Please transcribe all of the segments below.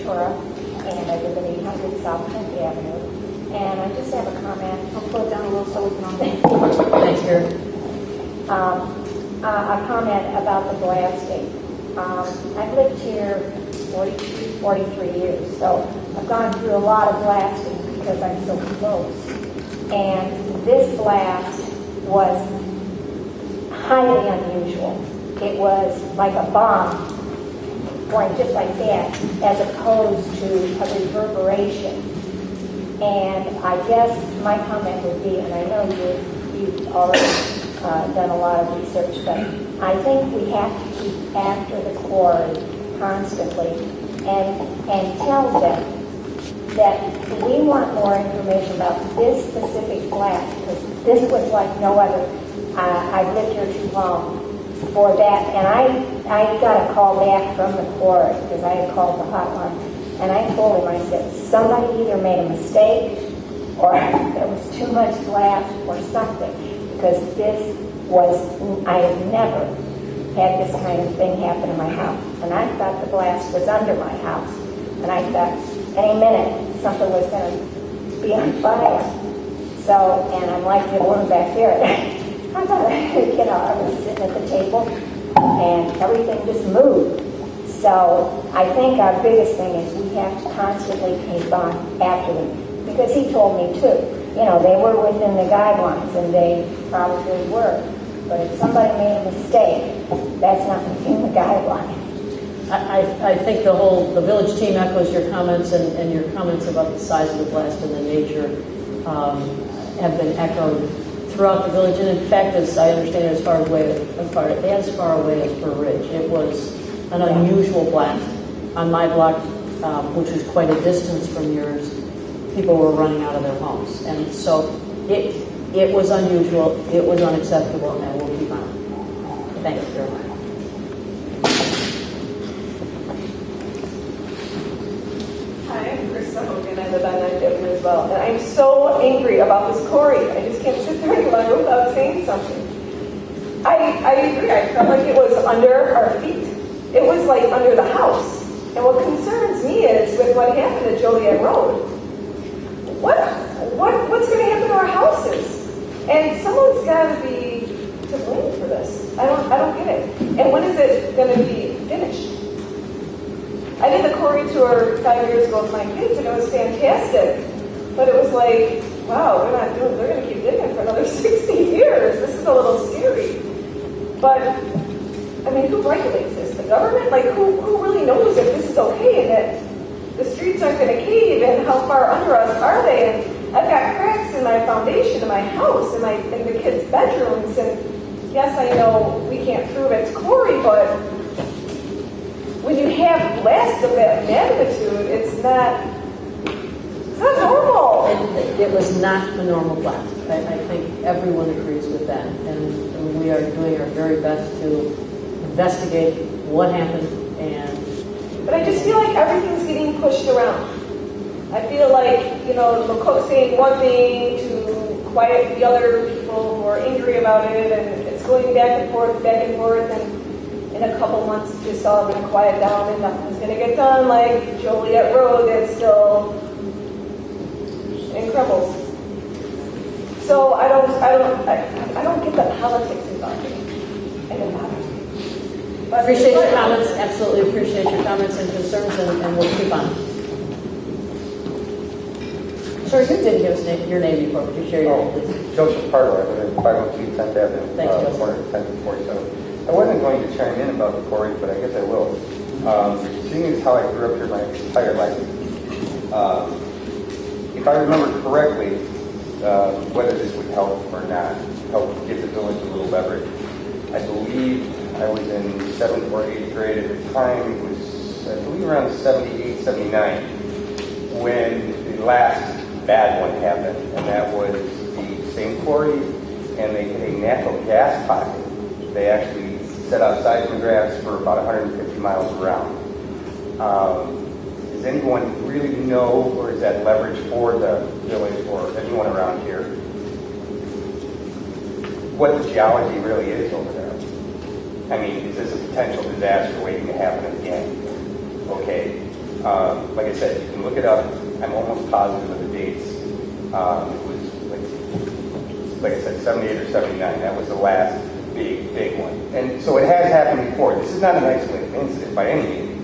Ventura, and I live at 800 South 10th Avenue. And I just have a comment. I'll slow down a little so we can all Thanks, Karen. A comment about the blasting. I've lived here 43 years, so I've gone through a lot of blasting because I'm so close. And this blast was highly unusual. It was like a bomb going just like that, as opposed to a reverberation. And I guess my comment would be, and I know you've already done a lot of research, but I think we have to keep after the quarry constantly and tell them that we want more information about this specific blast, because this was like no other. I've lived here too long for that, and I got a call back from the quarry because I had called the hotline, and I told him, I said, somebody either made a mistake or there was too much glass or something, because this was, I have never had this kind of thing happen in my house, and I thought the blast was under my house, and I thought any minute something was going to be on fire. So, and I'm like the woman back there. I thought, I was sitting at the table, and everything just moved. So I think our biggest thing is we have to constantly keep on after them, because he told me too. They were within the guidelines, and they probably were. But if somebody made a mistake, that's not within the guidelines. I think the village team echoes your comments, and your comments about the size of the blast and the nature have been echoed throughout the village. And in fact, as I understand it, as far away as Per Ridge, it was an unusual blast. On my block, which was quite a distance from yours, people were running out of their homes, and so it was unusual, it was unacceptable, and we'll keep on. Thank you very much. Hi, I'm Krista Hogan. I live on 9th Avenue as well. And I'm so angry about this quarry. I just can't sit there any longer without saying something. I agree. I felt like it was under our feet. It was like under the house. And what concerns me is with what happened at Joliet Road. What's going to happen to our houses? And someone's got to be to blame for this. I don't get it. And when is it going to be finished? I did the quarry tour 5 years ago with my kids, and it was fantastic. But it was like, wow, they're going to keep digging for another 60 years. This is a little scary. But, I mean, who regulates this? The government? Like, who really knows if this is okay and that the streets aren't going to cave, and how far under us are they? And I've got cracks in my foundation of my house, in the kids' bedrooms, and yes, I know we can't prove it's quarry, but when you have blasts of that magnitude, it's not normal. It was not a normal blast. I think everyone agrees with that, and we are doing our very best to investigate what happened. But I just feel like everything's getting pushed around. I feel like, the cook saying one thing to quiet the other people who are angry about it, and it's going back and forth, and in a couple months it's just all going to quiet down and nothing's going to get done. Like Joliet Road, that's still in crumbles. So I don't get the politics involved in it. Appreciate your comments. Absolutely appreciate your comments and concerns, and we'll keep on. Sure, you didn't give us your name before, but you share your name, please. Joseph Pardo, I live at 502 10th Avenue, Thanks, Joseph. corner of 10th and 47. I wasn't going to chime in about the quarry, but I guess I will. Seeing as how I grew up here my entire life, if I remember correctly, whether this would help or not, help give the village a little leverage. I believe I was in 7th or 8th grade at the time. It was, I believe, around 78, 79, when the last bad one happened, and that was the same quarry, and they hit a natural gas pocket. They actually set outside in the grass for about 150 miles around. Does anyone really know, or is that leverage for the village or anyone around here, what the geology really is over there? I mean, is this a potential disaster waiting to happen again? Okay. Like I said, you can look it up. I'm almost positive of the dates. It was like I said, 78 or 79. That was the last big one. And so it has happened before. This is not an isolated incident by any means,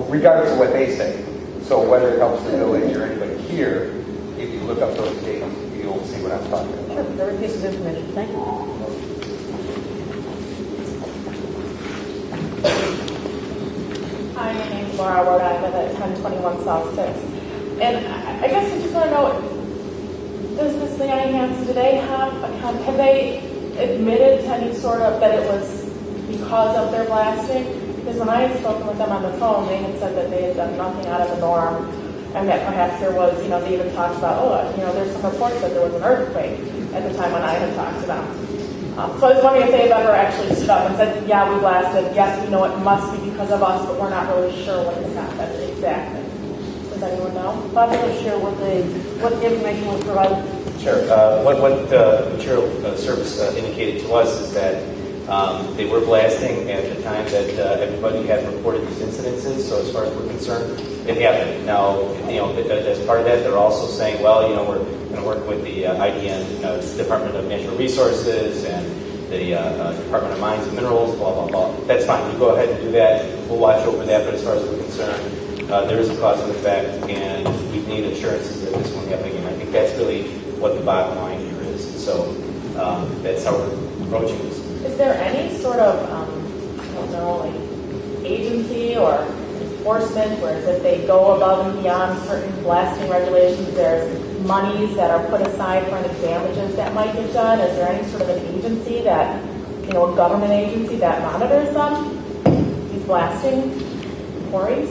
regardless of what they say. So whether it helps the village or anybody here, if you look up those dates, you'll see what I'm talking about. Sure, very piece of information. Thank you. Hi, my name's Laura Ward. I live at 1021 South 6th. And I guess I just want to know, does this Leon Hansen, do they have they admitted to any sort of, that it was because of their blasting? Because when I had spoken with them on the phone, they had said that they had done nothing out of the norm, and that perhaps there was, they even talked about, there's some reports that there was an earthquake at the time when I had talked to them. So I was wondering if they have ever actually stood up and said, yeah, we blasted, yes, we know it must be because of us, but we're not really sure what has happened exactly. Does anyone know? Bob, will share what information was provided? Sure. What Material Service indicated to us is that they were blasting at the time that everybody had reported these incidences. So as far as we're concerned, it happened. Now, as part of that, they're also saying, well, we're going to work with the IDN, Department of Natural Resources, and the Department of Mines and Minerals, blah, blah, blah. That's fine. You go ahead and do that. We'll watch over that. But as far as we're concerned, there is a cause and effect, and we need assurances that this won't happen again. I think that's really what the bottom line here is. So that's how we're approaching this. Is there any sort of, agency or enforcement where if they go above and beyond certain blasting regulations, there's monies that are put aside for any damages that might get done? Is there any sort of an agency that, a government agency that monitors them, these blasting quarries?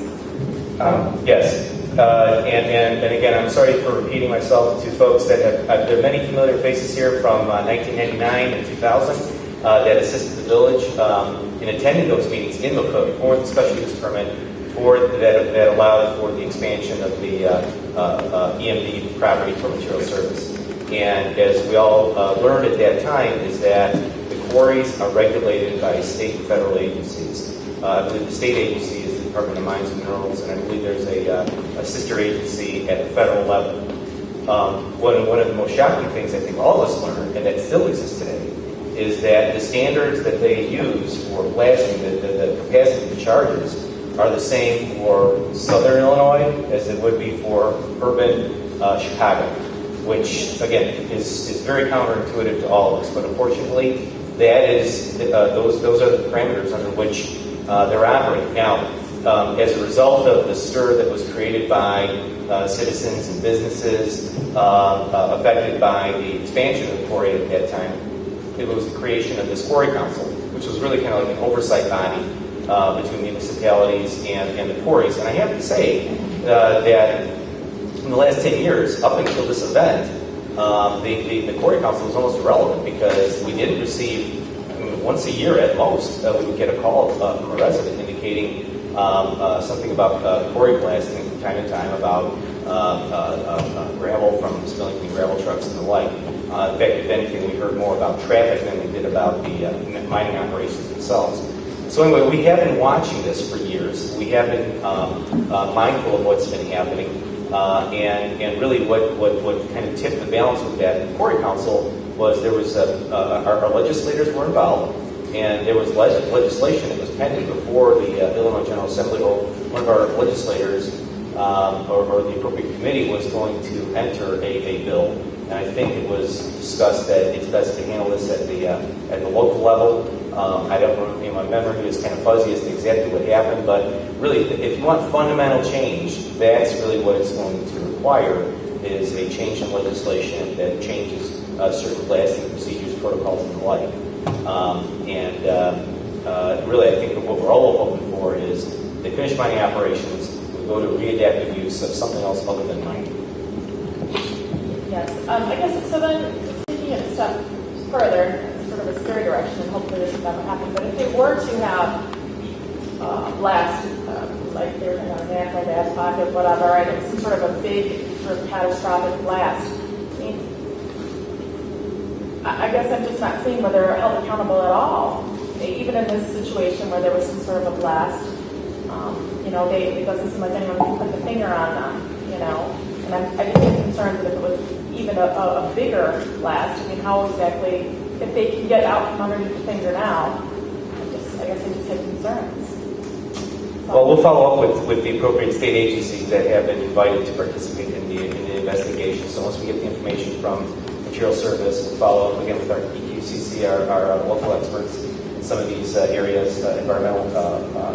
Yes. And again, I'm sorry for repeating myself to folks that there are many familiar faces here from 1999 and 2000 that assisted the village in attending those meetings in McCook for the special use permit that allowed for the expansion of the EMD property for Material Service. And as we all learned at that time is that the quarries are regulated by state and federal agencies. I believe the state agency is the Department of Mines and Minerals, and I believe there's a sister agency at the federal level. One of the most shocking things I think all of us learned, and that still exists today, is that the standards that they use for blasting, the capacity of the charges, are the same for Southern Illinois as it would be for urban Chicago, which again is very counterintuitive to all of us. But unfortunately, that is those are the parameters under which they're operating. Now, as a result of the stir that was created by citizens and businesses affected by the expansion of the quarry at that time, it was the creation of this quarry council, which was really kind of like an oversight body between municipalities and the quarries. And I have to say that in the last 10 years, up until this event, the quarry council was almost irrelevant because we didn't receive, once a year at most, we would get a call from a resident indicating something about quarry blasting from time to time, about gravel from spilling from gravel trucks and the like. In fact, if anything, we heard more about traffic than we did about the mining operations themselves. So anyway, we have been watching this for years. We have been mindful of what's been happening. And really what kind of tipped the balance with that in the Quarry Council was there was our legislators were involved, and there was legislation that was pending before the Illinois General Assembly, or one of our legislators or the appropriate committee was going to enter a bill. And I think it was discussed that it's best to handle this at the local level. I don't know, my memory is kind of fuzzy as to exactly what happened, but really, if you want fundamental change, that's really what it's going to require, is a change in legislation that changes certain blasting procedures, protocols, and the like. Really, I think what we're all hoping for is they finish mining operations, we go to readaptive use of something else other than mining. Yes. I guess, so then, just taking it a step further, sort of a scary direction, and hopefully this will never happen, but if they were to have blast, like they're in a natural gas pocket, whatever, and it's some sort of a big, sort of catastrophic blast, I guess I'm just not seeing whether they're held accountable at all, even in this situation where there was some sort of a blast, it doesn't seem like anyone can put the finger on them, And I just get concerned that if it was even a bigger blast, I mean, how exactly, if they can get out from underneath the finger now, I guess I just have concerns. Well, we'll follow up with the appropriate state agencies that have been invited to participate in the investigation. So once we get the information from Material Service, we'll follow up again with our EQCC, our local experts in some of these areas, environmental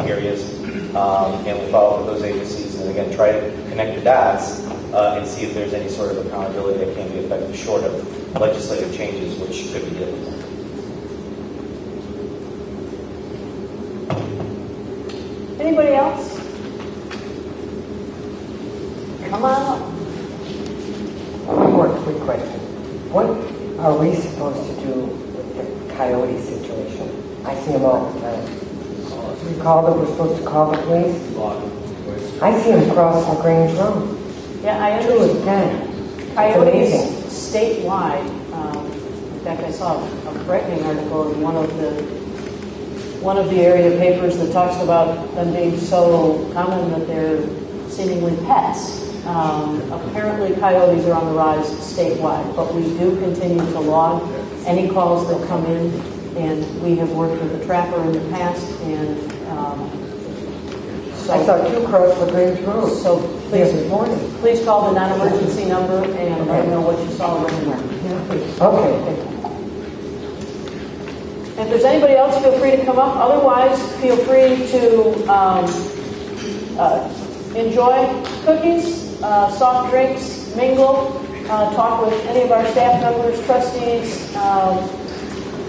areas, and we'll follow up with those agencies and again try to connect the dots and see if there's any sort of accountability that can be effective short of legislative changes, which could be difficult. Anybody else? Come on up. One more quick question. What are we supposed to do with the coyote situation? I see them all the time. We call them, we're supposed to call the police? I see them cross the Grange Road. Yeah, I 2 understand. of 10. Coyotes It's statewide. In fact, I saw a threatening article in one of the area papers that talks about them being so common that they're seemingly pets. Apparently, coyotes are on the rise statewide, but we do continue to log any calls that come in, and we have worked with a trapper in the past, and I saw 2 cross the Grange Road. So please, this morning. please call the non-emergency number and let me know what you saw right there. Okay. If there's anybody else, feel free to come up. Otherwise, feel free to enjoy cookies, soft drinks, mingle, talk with any of our staff members, trustees,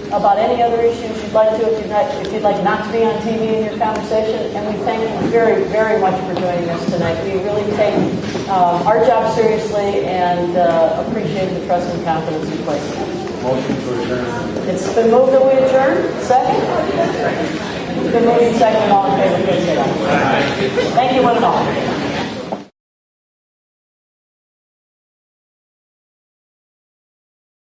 about any other issues you'd like to. If you'd like not to be on TV in your conversation, and we thank you very, very much for joining us tonight. We really take our job seriously and appreciate the trust and confidence you place in us. Motion to adjourn. It's been moved that we adjourn. Second? It's been moved and seconded. All in favor?